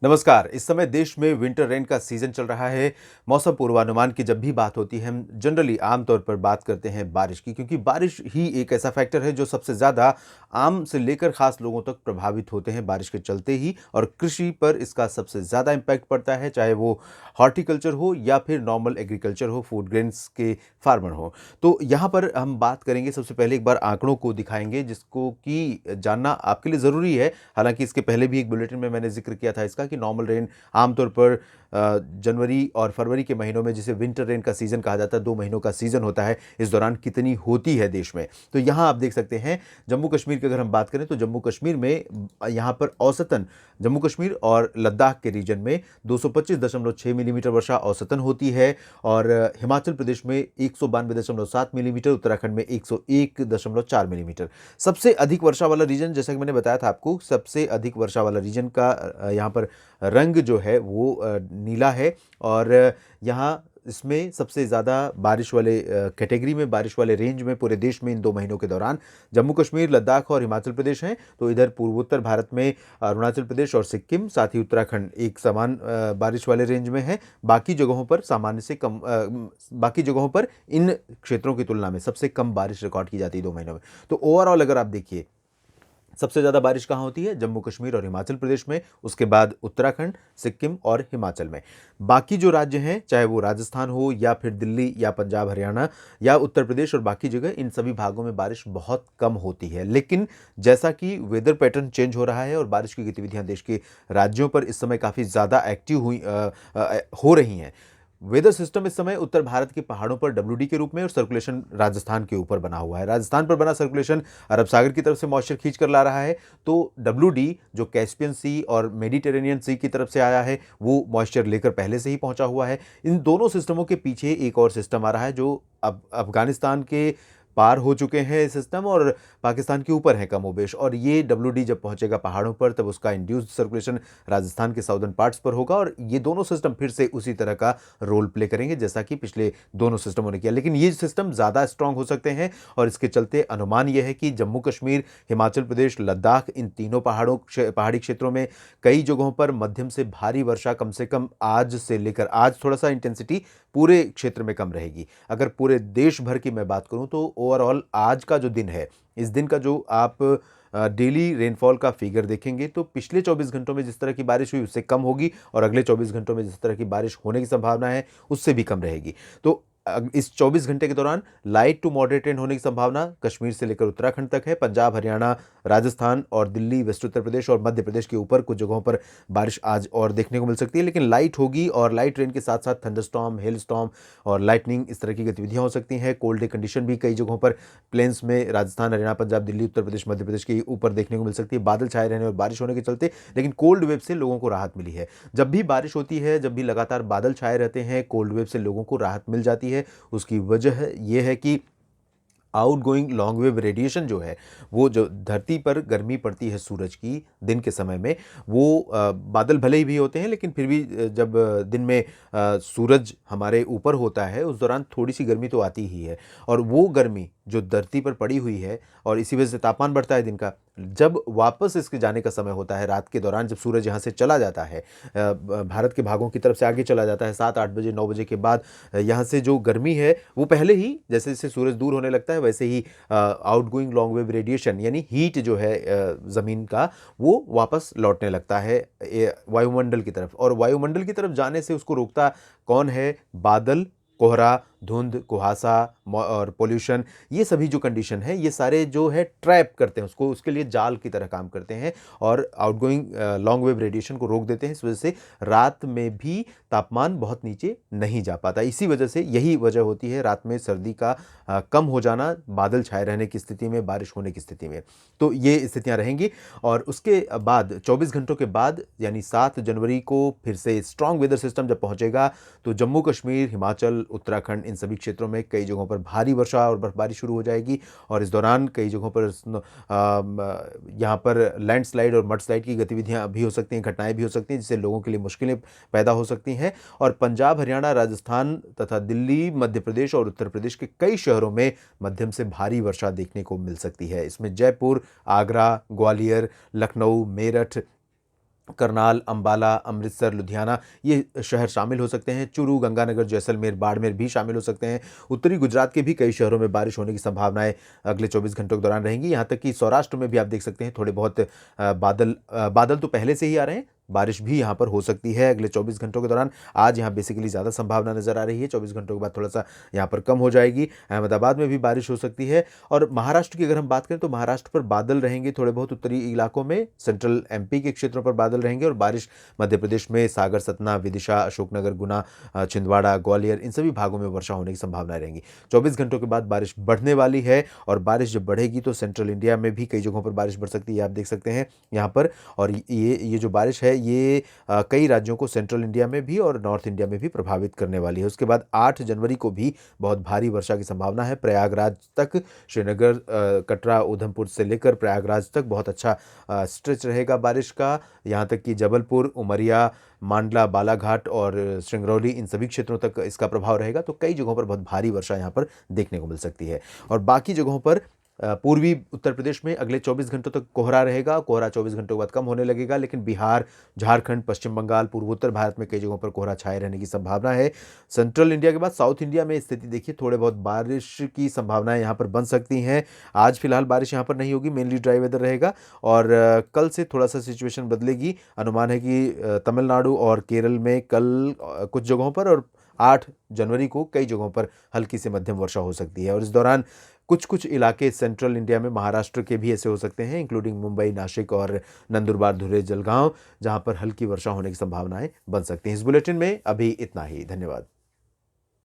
नमस्कार। इस समय देश में विंटर रेन का सीजन चल रहा है। मौसम पूर्वानुमान की जब भी बात होती है, हम जनरली आमतौर पर बात करते हैं बारिश की, क्योंकि बारिश ही एक ऐसा फैक्टर है जो सबसे ज़्यादा आम से लेकर खास लोगों तक प्रभावित होते हैं बारिश के चलते ही, और कृषि पर इसका सबसे ज़्यादा इम्पैक्ट पड़ता है, चाहे वो हॉर्टिकल्चर हो या फिर नॉर्मल एग्रीकल्चर हो, फूड ग्रेन्स के फार्मर हो। तो यहाँ पर हम बात करेंगे, सबसे पहले एक बार आंकड़ों को दिखाएंगे जिसको कि जानना आपके लिए ज़रूरी है। हालांकि इसके पहले भी एक बुलेटिन में मैंने जिक्र किया था इसका कि नॉर्मल रेन आमतौर पर जनवरी और फरवरी के महीनों में, जिसे विंटर रेन का सीजन कहा जाता है, 2 महीनों का सीजन होता है, इस दौरान कितनी होती है देश में। तो यहाँ आप देख सकते हैं, जम्मू कश्मीर की अगर हम बात करें तो जम्मू कश्मीर में यहाँ पर औसतन जम्मू कश्मीर और लद्दाख के रीजन में 225.6 मिलीमीटर वर्षा औसतन होती है, और हिमाचल प्रदेश में 192.7 मिलीमीटर, उत्तराखंड में 101.4 मिलीमीटर। सबसे अधिक वर्षा वाला रीजन, जैसा कि मैंने बताया था आपको, सबसे अधिक वर्षा वाला रीजन का यहाँ पर रंग जो है वो नीला है, और यहाँ इसमें सबसे ज़्यादा बारिश वाले कैटेगरी में, बारिश वाले रेंज में पूरे देश में इन 2 महीनों के दौरान जम्मू कश्मीर, लद्दाख और हिमाचल प्रदेश हैं। तो इधर पूर्वोत्तर भारत में अरुणाचल प्रदेश और सिक्किम, साथ ही उत्तराखंड एक समान बारिश वाले रेंज में है। बाकी जगहों पर सामान्य से कम, बाकी जगहों पर इन क्षेत्रों की तुलना में सबसे कम बारिश रिकॉर्ड की जाती है 2 महीनों में। तो ओवरऑल अगर आप देखिए, सबसे ज़्यादा बारिश कहाँ होती है? जम्मू कश्मीर और हिमाचल प्रदेश में, उसके बाद उत्तराखंड, सिक्किम और हिमाचल में। बाकी जो राज्य हैं, चाहे वो राजस्थान हो या फिर दिल्ली या पंजाब हरियाणा या उत्तर प्रदेश और बाकी जगह, इन सभी भागों में बारिश बहुत कम होती है। लेकिन जैसा कि वेदर पैटर्न चेंज हो रहा है और बारिश की गतिविधियां देश के राज्यों पर इस समय काफ़ी ज़्यादा एक्टिव हो रही हैं। वेदर सिस्टम इस समय उत्तर भारत के पहाड़ों पर डब्ल्यूडी के रूप में, और सर्कुलेशन राजस्थान के ऊपर बना हुआ है। राजस्थान पर बना सर्कुलेशन अरब सागर की तरफ से मॉइस्चर खींच कर ला रहा है, तो डब्ल्यूडी जो कैस्पियन सी और मेडिटेरेनियन सी की तरफ से आया है, वो मॉइस्चर लेकर पहले से ही पहुंचा हुआ है। इन दोनों सिस्टमों के पीछे एक और सिस्टम आ रहा है जो अब अफगानिस्तान के पार हो चुके हैं सिस्टम, और पाकिस्तान के ऊपर है कमोबेश, और ये डब्ल्यूडी जब पहुंचेगा पहाड़ों पर तब उसका इंड्यूस्ड सर्कुलेशन राजस्थान के साउदर्न पार्ट्स पर होगा, और ये दोनों सिस्टम फिर से उसी तरह का रोल प्ले करेंगे जैसा कि पिछले दोनों सिस्टमों ने किया। लेकिन ये सिस्टम ज़्यादा स्ट्रांग हो सकते हैं, और इसके चलते अनुमान यह है कि जम्मू कश्मीर, हिमाचल प्रदेश, लद्दाख, इन तीनों पहाड़ी क्षेत्रों में कई जगहों पर मध्यम से भारी वर्षा, कम से कम आज से लेकर, आज थोड़ा सा इंटेंसिटी पूरे क्षेत्र में कम रहेगी। अगर पूरे देश भर की मैं बात करूं तो ओवरऑल आज का जो दिन है, इस दिन का जो आप डेली रेनफॉल का फिगर देखेंगे तो पिछले 24 घंटों में जिस तरह की बारिश हुई उससे कम होगी, और अगले 24 घंटों में जिस तरह की बारिश होने की संभावना है उससे भी कम रहेगी। तो इस 24 घंटे के दौरान लाइट टू मॉडरेट रेन होने की संभावना कश्मीर से लेकर उत्तराखंड तक है। पंजाब, हरियाणा, राजस्थान और दिल्ली, वेस्ट उत्तर प्रदेश और मध्य प्रदेश के ऊपर कुछ जगहों पर बारिश आज और देखने को मिल सकती है, लेकिन लाइट होगी, और लाइट रेन के साथ साथ थंडरस्टॉर्म, हेल स्टॉर्म और लाइटनिंग, इस तरह की गतिविधियां हो सकती हैं। कोल्ड डे कंडीशन भी कई जगहों पर प्लेन्स में राजस्थान, हरियाणा, पंजाब, दिल्ली, उत्तर प्रदेश, मध्य प्रदेश के ऊपर देखने को मिल सकती है, बादल छाए रहने और बारिश होने के चलते। लेकिन कोल्ड वेव से लोगों को राहत मिली है। जब भी बारिश होती है, जब भी लगातार बादल छाए रहते हैं, कोल्ड वेव से लोगों को राहत मिल जाती है। उसकी वजह यह है कि आउटगोइंग लॉन्ग वेव रेडिएशन जो है, वो जो धरती पर गर्मी पड़ती है सूरज की दिन के समय में, वो बादल भले ही भी होते हैं, लेकिन फिर भी जब दिन में सूरज हमारे ऊपर होता है उस दौरान थोड़ी सी गर्मी तो आती ही है, और वो गर्मी जो धरती पर पड़ी हुई है, और इसी वजह से तापमान बढ़ता है दिन का। जब वापस इसके जाने का समय होता है रात के दौरान, जब सूरज यहाँ से चला जाता है, भारत के भागों की तरफ से आगे चला जाता है 7-8 बजे, 9 बजे के बाद, यहाँ से जो गर्मी है वो पहले ही, जैसे जैसे सूरज दूर होने लगता है वैसे ही आउटगोइंग लॉन्ग वेव रेडिएशन यानी हीट जो है ज़मीन का, वो वापस लौटने लगता है वायुमंडल की तरफ, और वायुमंडल की तरफ जाने से उसको रोकता कौन है? बादल, कोहरा, धुंध, कुहासा और पोल्यूशन, ये सभी जो कंडीशन है, ये सारे जो है ट्रैप करते हैं उसको, उसके लिए जाल की तरह काम करते हैं, और आउटगोइंग लॉन्ग वेव रेडिएशन को रोक देते हैं। इस वजह से रात में भी तापमान बहुत नीचे नहीं जा पाता। इसी वजह से, यही वजह होती है रात में सर्दी का कम हो जाना, बादल छाए रहने की स्थिति में, बारिश होने की स्थिति में। तो ये स्थितियां रहेंगी, और उसके बाद 24 घंटों के बाद यानी 7 जनवरी को फिर से स्ट्रांग वेदर सिस्टम जब पहुंचेगा, तो जम्मू कश्मीर, हिमाचल, उत्तराखंड, इन सभी क्षेत्रों में कई जगहों पर भारी वर्षा और बर्फबारी शुरू हो जाएगी, और इस दौरान कई जगहों पर यहाँ पर लैंडस्लाइड और मडस्लाइड की गतिविधियां भी हो सकती हैं, घटनाएं भी हो सकती हैं, जिससे लोगों के लिए मुश्किलें पैदा हो सकती हैं। और पंजाब, हरियाणा, राजस्थान तथा दिल्ली, मध्य प्रदेश और उत्तर प्रदेश के कई शहरों में मध्यम से भारी वर्षा देखने को मिल सकती है। इसमें जयपुर, आगरा, ग्वालियर, लखनऊ, मेरठ, करनाल, अंबाला, अमृतसर, लुधियाना ये शहर शामिल हो सकते हैं। चूरू, गंगानगर, जैसलमेर, बाड़मेर भी शामिल हो सकते हैं। उत्तरी गुजरात के भी कई शहरों में बारिश होने की संभावनाएँ अगले 24 घंटों के दौरान रहेंगी। यहाँ तक कि सौराष्ट्र में भी आप देख सकते हैं थोड़े बहुत बादल तो पहले से ही आ रहे हैं, बारिश भी यहाँ पर हो सकती है अगले 24 घंटों के दौरान। आज यहाँ बेसिकली ज़्यादा संभावना नज़र आ रही है, 24 घंटों के बाद थोड़ा-सा यहाँ पर कम हो जाएगी। अहमदाबाद में भी बारिश हो सकती है और महाराष्ट्र की अगर हम बात करें तो महाराष्ट्र पर बादल रहेंगे थोड़े बहुत उत्तरी इलाकों में, सेंट्रल एमपी के क्षेत्रों पर बादल रहेंगे और बारिश मध्य प्रदेश में सागर, सतना, विदिशा, अशोकनगर, गुना, छिंदवाड़ा, ग्वालियर इन सभी भागों में वर्षा होने की संभावनाएँ रहेंगी। 24 घंटों के बाद बारिश बढ़ने वाली है और बारिश जब बढ़ेगी तो सेंट्रल इंडिया में भी कई जगहों पर बारिश बढ़ सकती है, आप देख सकते हैं यहाँ पर। और ये जो बारिश है ये कई राज्यों को सेंट्रल इंडिया में भी और नॉर्थ इंडिया में भी प्रभावित करने वाली है। उसके बाद 8 जनवरी को भी बहुत भारी वर्षा की संभावना है। प्रयागराज तक, श्रीनगर, कटरा, उधमपुर से लेकर प्रयागराज तक बहुत अच्छा स्ट्रेच रहेगा बारिश का। यहाँ तक कि जबलपुर, उमरिया, मांडला, बालाघाट और सिंगरौली इन सभी क्षेत्रों तक इसका प्रभाव रहेगा। तो कई जगहों पर बहुत भारी वर्षा यहाँ पर देखने को मिल सकती है। और बाकी जगहों पर पूर्वी उत्तर प्रदेश में अगले 24 घंटों तक कोहरा रहेगा। कोहरा 24 घंटों के बाद कम होने लगेगा, लेकिन बिहार, झारखंड, पश्चिम बंगाल, पूर्वोत्तर भारत में कई जगहों पर कोहरा छाए रहने की संभावना है। सेंट्रल इंडिया के बाद साउथ इंडिया में स्थिति देखिए, थोड़े बहुत बारिश की संभावनाएं यहाँ पर बन सकती हैं। आज फिलहाल बारिश यहाँ पर नहीं होगी, मेनली ड्राई वेदर रहेगा और कल से थोड़ा सा सिचुएशन बदलेगी। अनुमान है कि तमिलनाडु और केरल में कल कुछ जगहों पर और 8 जनवरी को कई जगहों पर हल्की से मध्यम वर्षा हो सकती है। और इस दौरान कुछ कुछ इलाके सेंट्रल इंडिया में महाराष्ट्र के भी ऐसे हो सकते हैं, इंक्लूडिंग मुंबई, नासिक और नंदुरबार, धुले, जलगांव, जहां पर हल्की वर्षा होने की संभावनाएं बन सकती हैं। इस बुलेटिन में अभी इतना ही। धन्यवाद।